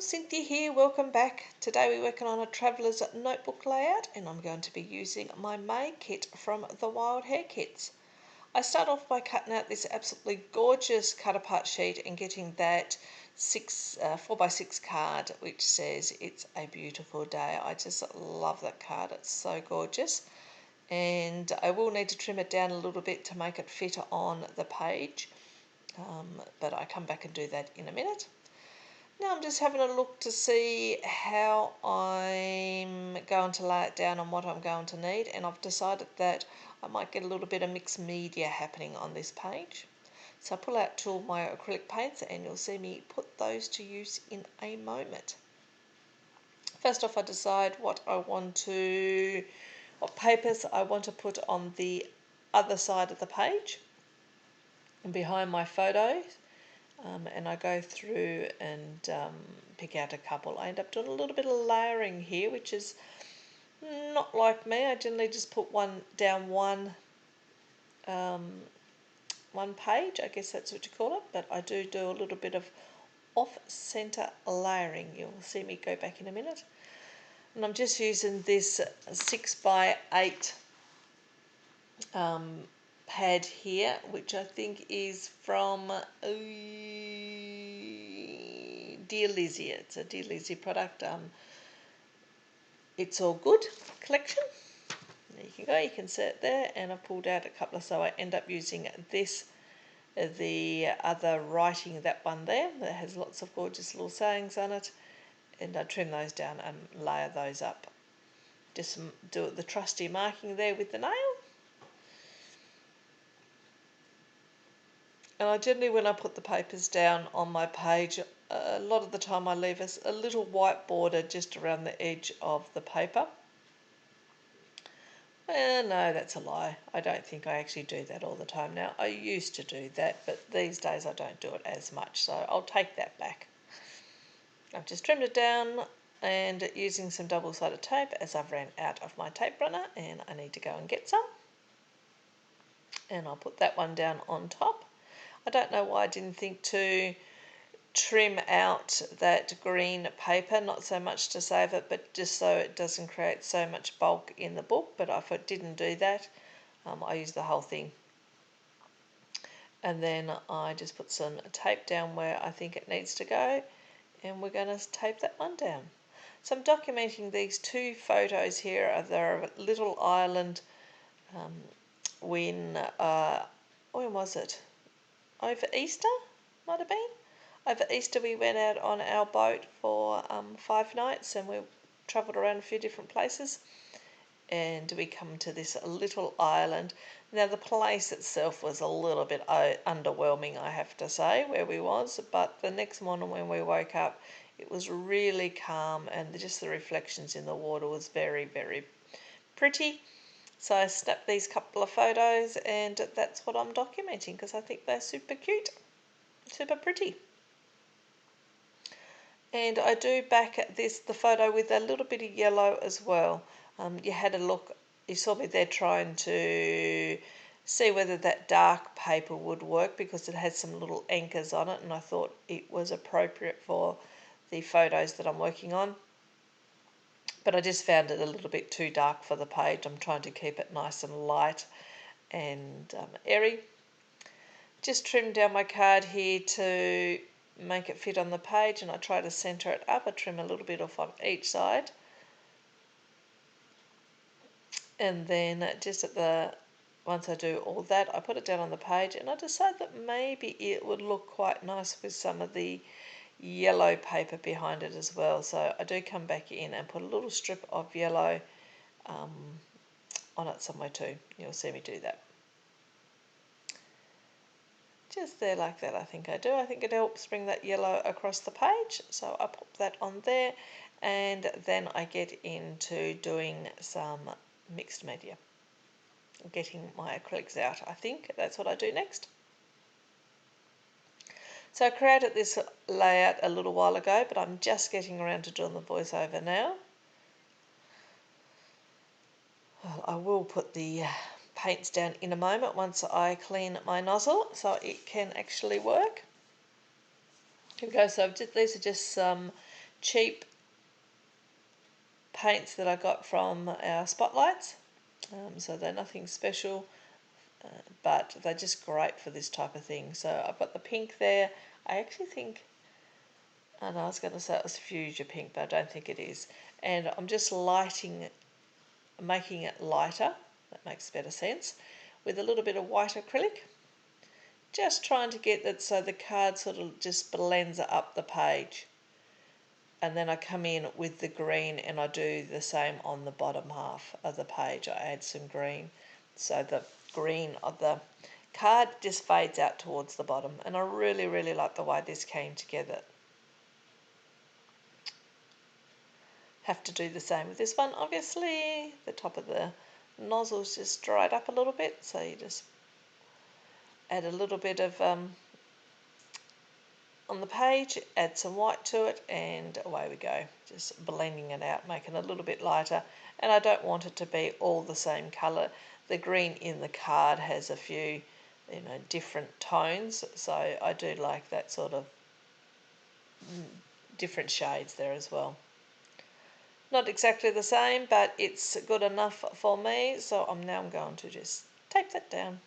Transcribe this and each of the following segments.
Cynthia here, welcome back. Today we're working on a Traveller's Notebook layout and I'm going to be using my May kit from the Wild Hair Kits. I start off by cutting out this absolutely gorgeous cut apart sheet and getting that 4x6 card which says "It's a beautiful day." I just love that card, it's so gorgeous. And I will need to trim it down a little bit to make it fit on the page, but I come back and do that in a minute. Now I'm just having a look to see how I'm going to lay it down and what I'm going to need, and I've decided that I might get a little bit of mixed media happening on this page. So I pull out two of my acrylic paints and you'll see me put those to use in a moment. First off, I decide what papers I want to put on the other side of the page and behind my photos. And I go through and pick out a couple. I end up doing a little bit of layering here, which is not like me. I generally just put one page, I guess that's what you call it, but I do a little bit of off-center layering. You'll see me go back in a minute. And I'm just using this 6x8 pad here, which I think is from Dear Lizzie. It's a Dear Lizzie product. It's All Good collection. There you can go, you can see it there, and I've pulled out a couple, so I end up using this, the other writing, that one there, that has lots of gorgeous little sayings on it, and I trim those down and layer those up. Just do the trusty marking there with the nail. And I generally, when I put the papers down on my page, a lot of the time I leave a little white border just around the edge of the paper. Well, no, that's a lie. I don't think I actually do that all the time now. I used to do that, but these days I don't do it as much, so I'll take that back. I've just trimmed it down and using some double-sided tape, as I've ran out of my tape runner and I need to go and get some. And I'll put that one down on top. I don't know why I didn't think to trim out that green paper, not so much to save it, but just so it doesn't create so much bulk in the book. But if I didn't do that, I use the whole thing. And then I just put some tape down where I think it needs to go, and we're going to tape that one down. So I'm documenting these two photos here. They're a little island when was it? Over Easter, might have been. Over Easter we went out on our boat for 5 nights and we travelled around a few different places, and we come to this little island. Now the place itself was a little bit underwhelming, I have to say, where we was, but the next morning when we woke up it was really calm and just the reflections in the water was very, very pretty. So I snapped these couple of photos and that's what I'm documenting because I think they're super cute, super pretty. And I do back at the photo with a little bit of yellow as well. You had a look, you saw me there trying to see whether that dark paper would work because it had some little anchors on it, and I thought it was appropriate for the photos that I'm working on. But I just found it a little bit too dark for the page. I'm trying to keep it nice and light and airy. Just trimmed down my card here to make it fit on the page, and I try to centre it up. I trim a little bit off on each side, and then just once I do all that, I put it down on the page, and I decide that maybe it would look quite nice with some of the yellow paper behind it as well. So I do come back in and put a little strip of yellow on it somewhere too. You'll see me do that. Just there like that, I think I do. I think it helps bring that yellow across the page. So I pop that on there, and then I get into doing some mixed media. Getting my acrylics out, I think that's what I do next. So I created this layout a little while ago, but I'm just getting around to doing the voiceover now. Well, I will put the paints down in a moment once I clean my nozzle so it can actually work. Here we go. So these are just some cheap paints that I got from our Spotlights. So they're nothing special, but they're just great for this type of thing. So I've got the pink there. I actually think, and I was going to say it was Fuchsia pink, but I don't think it is. And I'm just making it lighter. That makes better sense. With a little bit of white acrylic. Just trying to get that so the card sort of just blends up the page. And then I come in with the green and I do the same on the bottom half of the page. I add some green. So the green of the card just fades out towards the bottom. And I really, really like the way this came together. Have to do the same with this one, obviously. The top of the nozzle's just dried up a little bit, so you just add a little bit of on the page, add some white to it, and away we go. Just blending it out, making it a little bit lighter. And I don't want it to be all the same colour. The green in the card has a few, different tones, so I do like that sort of different shades there as well. Not exactly the same, but it's good enough for me, so I'm going to just tape that down.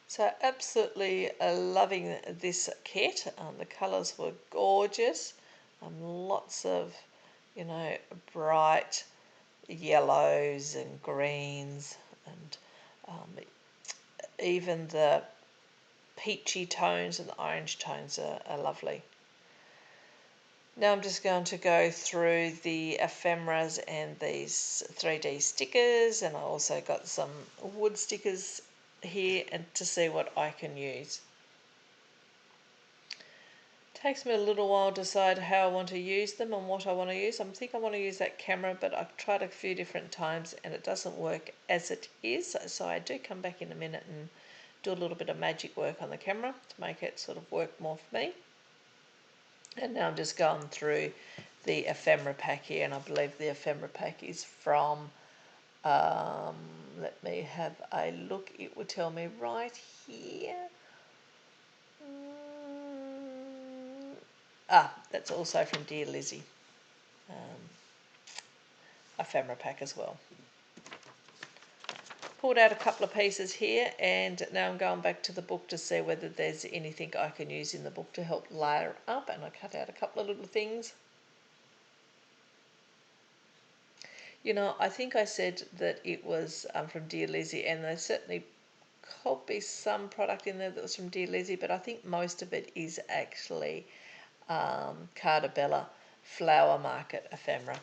So absolutely loving this kit. The colours were gorgeous. Lots of, bright yellows and greens, and even the peachy tones and the orange tones are lovely. Now I'm just going to go through the ephemeras and these 3D stickers, and I also got some wood stickers here and to see what I can use. Takes me a little while to decide how I want to use them and what I want to use. I think I want to use that camera, but I've tried a few different times and it doesn't work as it is, so I do come back in a minute and do a little bit of magic work on the camera to make it sort of work more for me. And now I'm just going through the ephemera pack here, and I believe the ephemera pack is from, let me have a look, it will tell me right here. That's also from Dear Lizzie, ephemera pack as well. Pulled out a couple of pieces here, and now I'm going back to the book to see whether there's anything I can use in the book to help layer up, and I cut out a couple of little things. I think I said that it was from Dear Lizzie, and there certainly could be some product in there that was from Dear Lizzie, but I think most of it is actually Carta Bella Flower Market ephemera.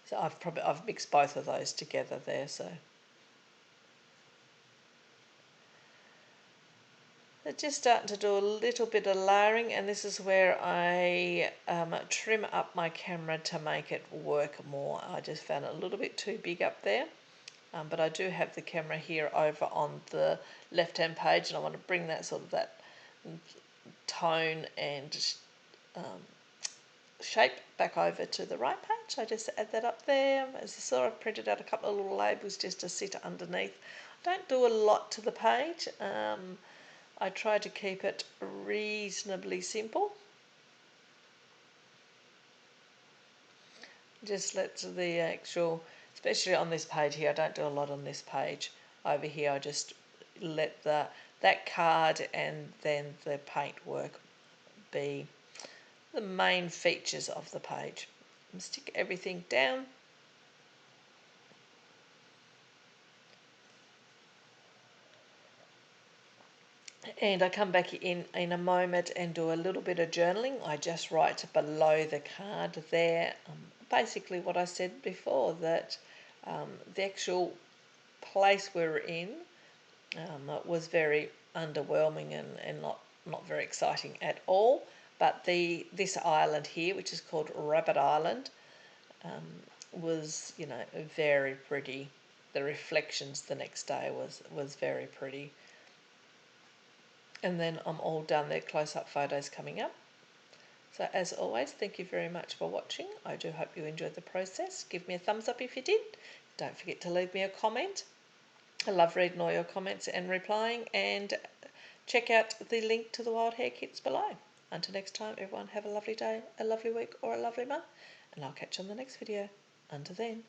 So I've mixed both of those together there. So they're just starting to do a little bit of layering, and this is where I trim up my camera to make it work more. I just found it a little bit too big up there. But I do have the camera here over on the left-hand page, and I want to bring that sort of that tone and shape back over to the right page. I just add that up there. As I saw, I've printed out a couple of little labels just to sit underneath. I don't do a lot to the page. I try to keep it reasonably simple. Just let the actual, especially on this page here, I don't do a lot on this page. Over here I just let that card and then the paint work be the main features of the page. And stick everything down. And I come back in a moment and do a little bit of journaling. I just write below the card there basically what I said before, that the actual place we were in was very underwhelming and not very exciting at all. But this island here, which is called Rabbit Island, was very pretty. The reflections the next day was very pretty. And then I'm all done there. Close-up photos coming up. So as always, thank you very much for watching. I do hope you enjoyed the process. Give me a thumbs up if you did. Don't forget to leave me a comment. I love reading all your comments and replying. And check out the link to the Wild Hair kits below. Until next time, everyone have a lovely day, a lovely week, or a lovely month, and I'll catch you on the next video. Until then.